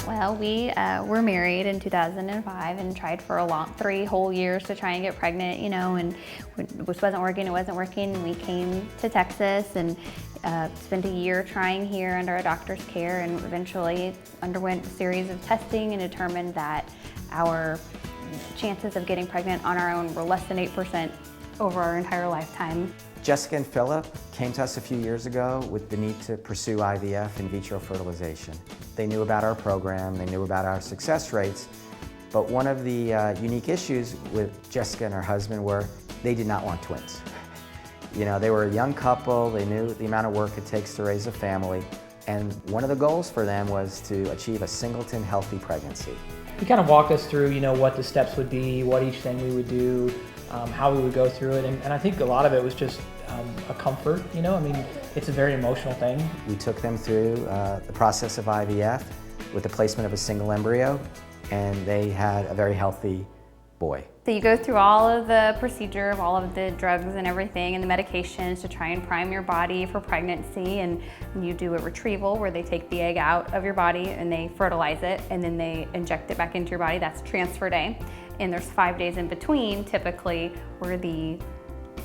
Well, we were married in 2005 and tried for 3 whole years to try and get pregnant, you know, and which wasn't working, it wasn't working. We came to Texas and spent a year trying here under a doctor's care, and eventually underwent a series of testing and determined that our chances of getting pregnant on our own were less than 8% over our entire lifetime. Jessica and Phillip came to us a few years ago with the need to pursue IVF, in vitro fertilization. They knew about our program, they knew about our success rates, but one of the unique issues with Jessica and her husband were they did not want twins. You know, they were a young couple, they knew the amount of work it takes to raise a family, and one of the goals for them was to achieve a singleton healthy pregnancy. He kind of walked us through, you know, what the steps would be, what each thing we would do, how we would go through it, and I think a lot of it was just a comfort, you know. I mean, it's a very emotional thing. We took them through the process of IVF with the placement of a single embryo, and they had a very healthy boy. So you go through all of the procedure of all of the drugs and everything and the medications to try and prime your body for pregnancy, and you do a retrieval where they take the egg out of your body and they fertilize it and then they inject it back into your body. That's transfer day. And there's 5 days in between typically where the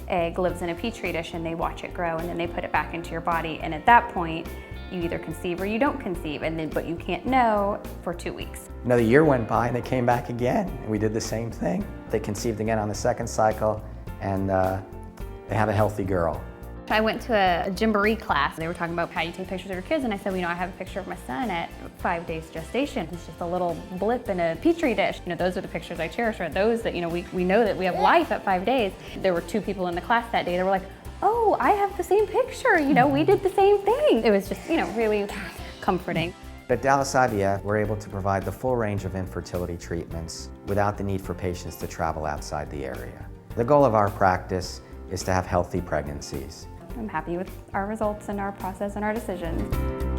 egg lives in a petri dish and they watch it grow and then they put it back into your body, and at that point you either conceive or you don't conceive, but you can't know for 2 weeks. Another year went by and they came back again, and we did the same thing. They conceived again on the second cycle, and they have a healthy girl. I went to a Gymboree class. They were talking about how you take pictures of your kids, and I said, well, you know, I have a picture of my son at 5 days gestation. It's just a little blip in a petri dish. You know, those are the pictures I cherish, are those that, you know, we know that we have life at 5 days. There were 2 people in the class that day that were like, oh, I have the same picture, you know, we did the same thing. It was just, you know, really comforting. At Dallas IVF, we're able to provide the full range of infertility treatments without the need for patients to travel outside the area. The goal of our practice is to have healthy pregnancies. I'm happy with our results and our process and our decisions.